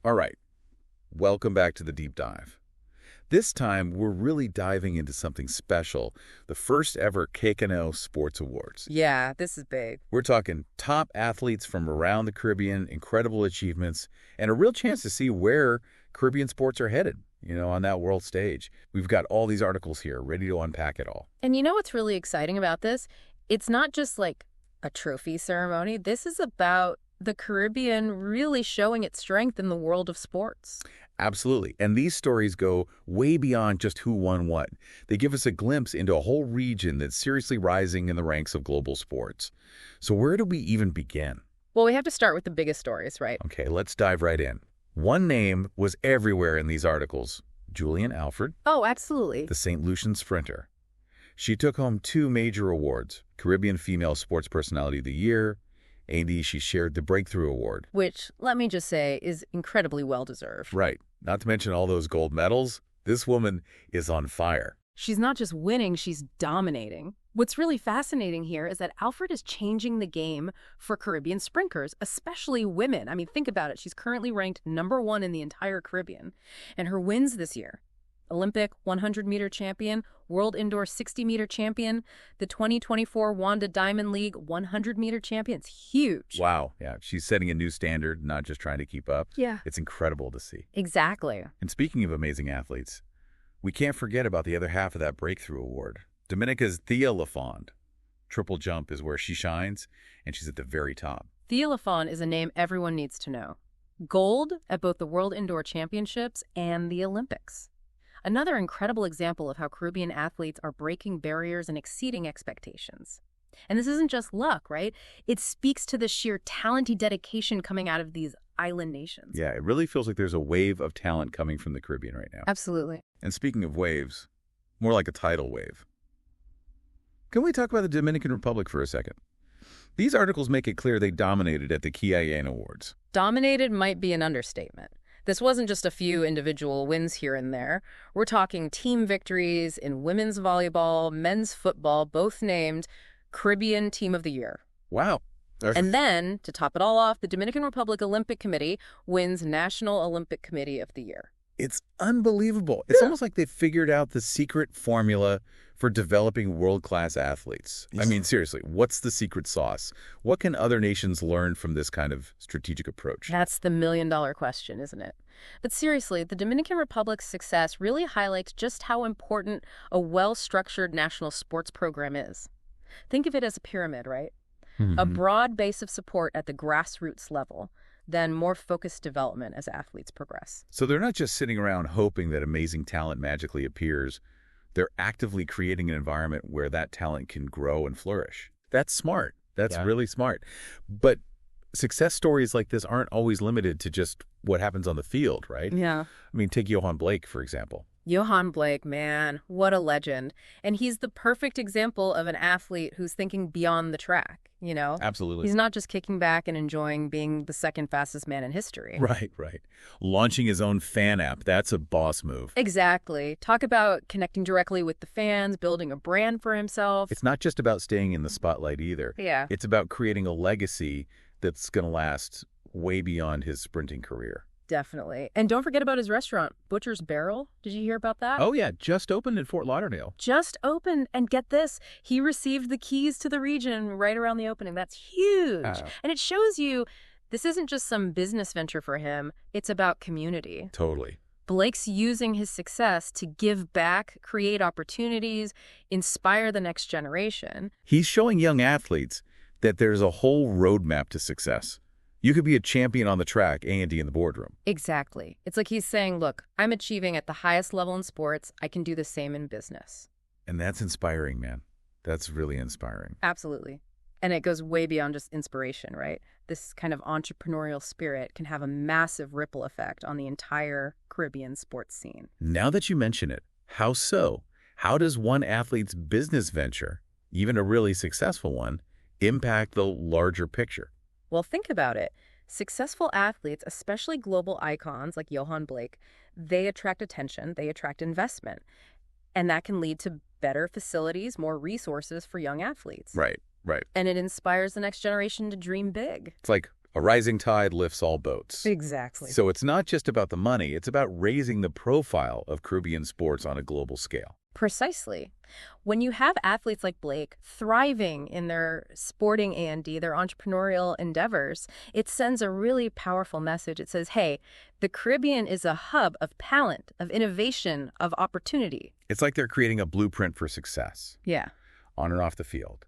All right, welcome back to the deep dive. This time, we're really diving into something special, the first ever KKNO Sports Awards. Yeah, this is big. We're talking top athletes from around the Caribbean, incredible achievements, and a real chance to see where Caribbean sports are headed, on that world stage. We've got all these articles here, ready to unpack it all. And you know what's really exciting about this? It's not just like a trophy ceremony. This is about the Caribbean really showing its strength in the world of sports. Absolutely. And these stories go way beyond just who won what. They give us a glimpse into a whole region that's seriously rising in the ranks of global sports. So where do we even begin? Well, we have to start with the biggest stories, right? Okay, let's dive right in. One name was everywhere in these articles. Julien Alfred. Oh, absolutely. The St. Lucian sprinter. She took home 2 major awards, Caribbean Female Sports Personality of the Year, and she shared the Breakthrough Award. Which, let me just say, is incredibly well-deserved. Right. Not to mention all those gold medals. This woman is on fire. She's not just winning, she's dominating. What's really fascinating here is that Alfred is changing the game for Caribbean sprinters, especially women. I mean, think about it. She's currently ranked #1 in the entire Caribbean. And her wins this year: Olympic 100-meter champion, World Indoor 60-meter champion, the 2024 Wanda Diamond League 100-meter champion. It's huge. Wow. Yeah, she's setting a new standard, not just trying to keep up. Yeah. It's incredible to see. Exactly. And speaking of amazing athletes, we can't forget about the other half of that Breakthrough Award. Dominica's Thea Lafond. Triple jump is where she shines, and she's at the very top. Thea Lafond is a name everyone needs to know. Gold at both the World Indoor Championships and the Olympics. Another incredible example of how Caribbean athletes are breaking barriers and exceeding expectations. And this isn't just luck, right? It speaks to the sheer talent and dedication coming out of these island nations. Yeah, it really feels like there's a wave of talent coming from the Caribbean right now. Absolutely. And speaking of waves, more like a tidal wave. Can we talk about the Dominican Republic for a second? These articles make it clear they dominated at the Kiayen Awards. Dominated might be an understatement. This wasn't just a few individual wins here and there. We're talking team victories in women's volleyball, men's football, both named Caribbean Team of the Year. Wow. And then, to top it all off, the Dominican Republic Olympic Committee wins National Olympic Committee of the Year. It's unbelievable. It's almost like they figured out the secret formula for developing world-class athletes. I mean, seriously, what's the secret sauce? What can other nations learn from this kind of strategic approach? That's the million-dollar question, isn't it? But seriously, the Dominican Republic's success really highlights just how important a well-structured national sports program is. Think of it as a pyramid, right? A broad base of support at the grassroots level, then more focused development as athletes progress. So they're not just sitting around hoping that amazing talent magically appears. They're actively creating an environment where that talent can grow and flourish. That's smart. That's really smart. But success stories like this aren't always limited to just what happens on the field, right? Yeah. I mean, take Johan Blake, for example. Johan Blake, man, what a legend. And he's the perfect example of an athlete who's thinking beyond the track, Absolutely. He's not just kicking back and enjoying being the second fastest man in history. Right. Launching his own fan app, that's a boss move. Exactly. Talk about connecting directly with the fans, building a brand for himself. It's not just about staying in the spotlight either. Yeah. It's about creating a legacy that's going to last way beyond his sprinting career. Definitely. And don't forget about his restaurant, Butcher's Barrel. Did you hear about that? Oh, yeah. Just opened in Fort Lauderdale. Just opened. And get this, he received the keys to the region right around the opening. That's huge. And it shows you this isn't just some business venture for him. It's about community. Totally. Blake's using his success to give back, create opportunities, inspire the next generation. He's showing young athletes that there's a whole roadmap to success. You could be a champion on the track and in the boardroom. Exactly. It's like he's saying, look, I'm achieving at the highest level in sports. I can do the same in business. And that's inspiring, man. That's really inspiring. Absolutely. And it goes way beyond just inspiration, right? This kind of entrepreneurial spirit can have a massive ripple effect on the entire Caribbean sports scene. Now that you mention it, how so? How does one athlete's business venture, even a really successful one, impact the larger picture? Well, think about it. Successful athletes, especially global icons like Johan Blake, they attract attention, they attract investment. And that can lead to better facilities, more resources for young athletes. Right. And it inspires the next generation to dream big. It's like A rising tide lifts all boats. Exactly. So it's not just about the money, it's about raising the profile of Caribbean sports on a global scale. Precisely. When you have athletes like Blake thriving in their sporting A&D, their entrepreneurial endeavors, it sends a really powerful message. It says, hey, the Caribbean is a hub of talent, of innovation, of opportunity. It's like they're creating a blueprint for success. Yeah. On and off the field.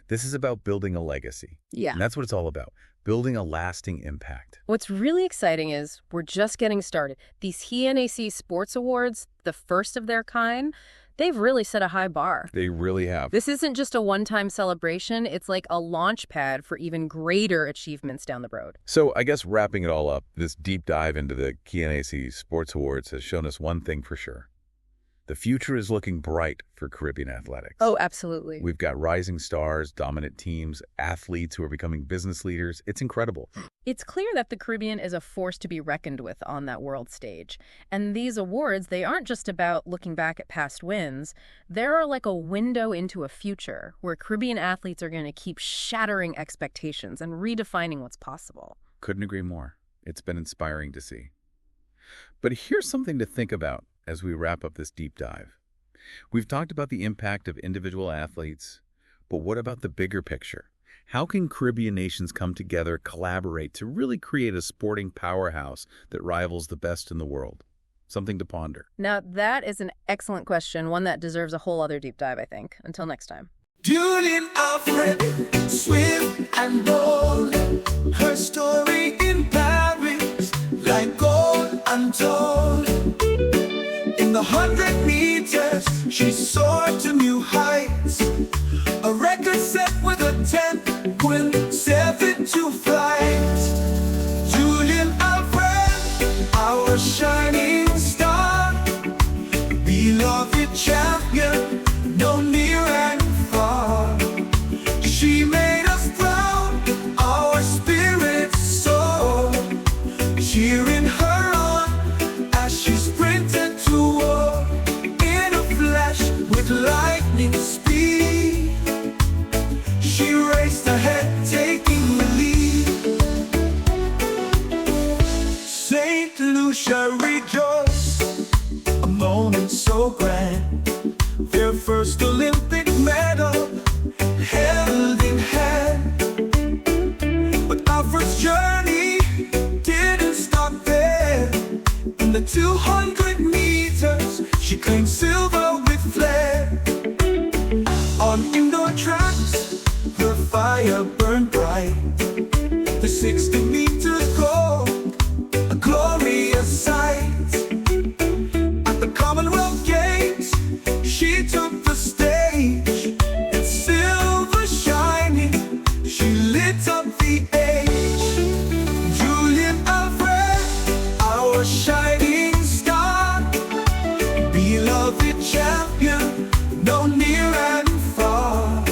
This is about building a legacy. Yeah. And that's what it's all about, building a lasting impact. What's really exciting is we're just getting started. These HNAC Sports Awards, the first of their kind, they've really set a high bar. They really have. This isn't just a one-time celebration. It's like a launch pad for even greater achievements down the road. So I guess wrapping it all up, this deep dive into the KNAC Sports Awards has shown us one thing for sure. The future is looking bright for Caribbean athletics. Oh, absolutely. We've got rising stars, dominant teams, athletes who are becoming business leaders. It's incredible. It's clear that the Caribbean is a force to be reckoned with on that world stage. And these awards, they aren't just about looking back at past wins. They're like a window into a future where Caribbean athletes are going to keep shattering expectations and redefining what's possible. Couldn't agree more. It's been inspiring to see. But here's something to think about as we wrap up this deep dive. We've talked about the impact of individual athletes, but what about the bigger picture? How can Caribbean nations come together, collaborate to really create a sporting powerhouse that rivals the best in the world? Something to ponder. Now, that is an excellent question, one that deserves a whole other deep dive, I think. Until next time. Julien Alfred, swift and bold, her story in Paris, like gold untold. In the 100 meters, she soared to new heights, a record set with a 10.72 flight. Julien Alfred, our shining star, beloved champion, no near and far. She made us proud, our spirits soar, cheering her on as she sprinted to war. In a flash with lightning speed, she raced ahead, taking the lead. St. Lucia rejoiced, a moment so grand, their first Olympic medal held in hand. But Alfred's journey didn't stop there. In the 200 meters, she claimed silver with flair. On indoor tracks, her fire burned bright. The 60 meters gold, a glorious sight. At the Commonwealth Games, she took the stage. In silver shining, she lit up the age. Julien Alfred, our shining star, beloved champion, no near and far.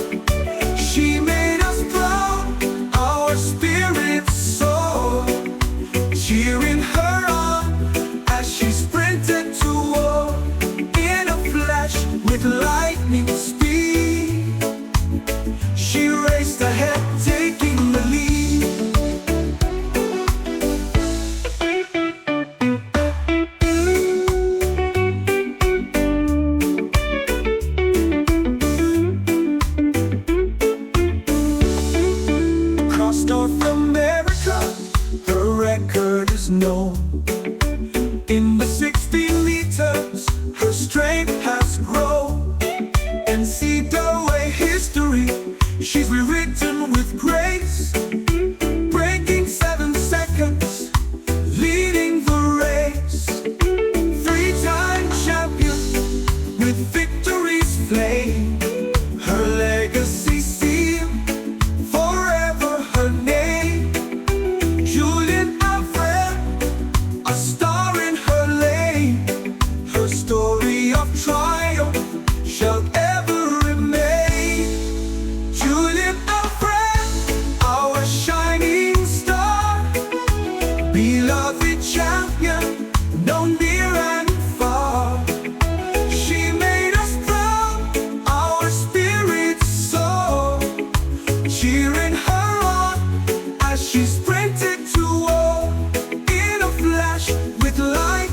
She made us proud, our spirits soar, cheering her on as she sprinted to war. In a flash with lightning speed, she raced ahead, taking the lead.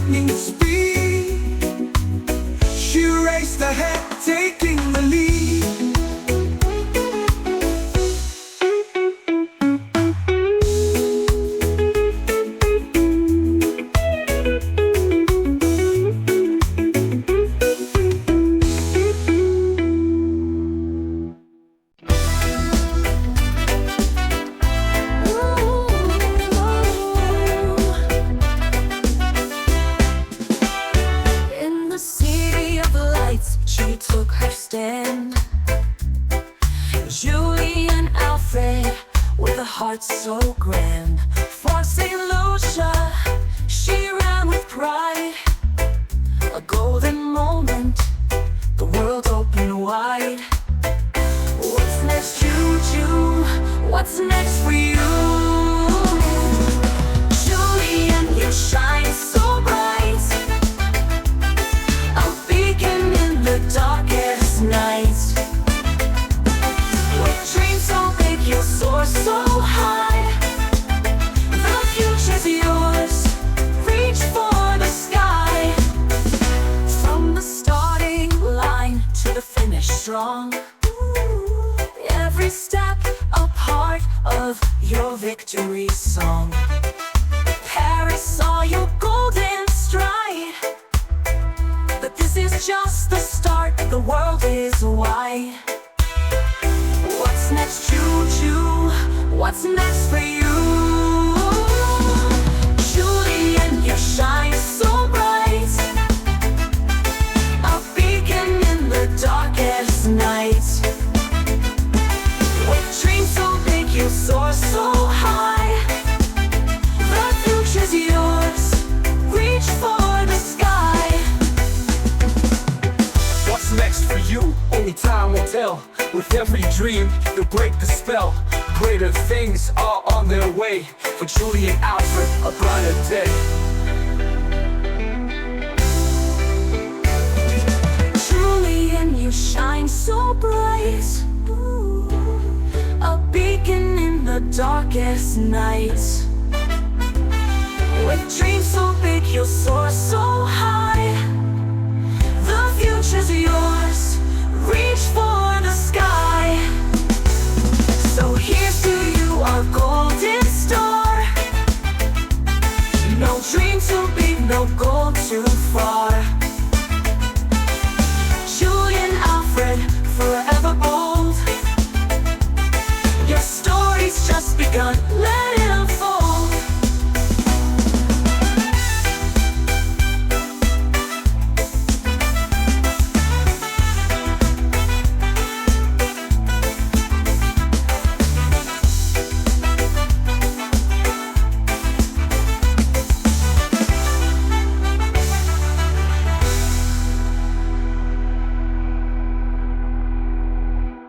lightning speed. She raced ahead, taking the lead. In the city of lights, she took her stand. Julien Alfred, with a heart so grand. For St. Lucia, she ran with pride. A golden moment, the world opened wide. What's next, Juju? What's next for you? Julien, you shine so bright, a beacon in the darkest nights. With dreams so big, you'll soar so high. The future's yours, reach for the sky. From the starting line to the finish strong, every step a part of your victory song. Paris saw your golden stride, but this is just the start, the world is wide. What's next, Juju? What's next for you? Julien, you shine so bright, a beacon in the darkest night. With dreams so big, you soar so high. The future's yours, reach for the sky. What's next for you? Only time will tell. With every dream, you'll break the spell. Greater things are on their way. For Julien Alfred, a brighter day. Julien, you shine so bright, a beacon in the darkest nights. With dreams so big, you'll soar so high. The future's yours, reach for the sky. So here's to you, our golden star. No dream too big, no goal too far.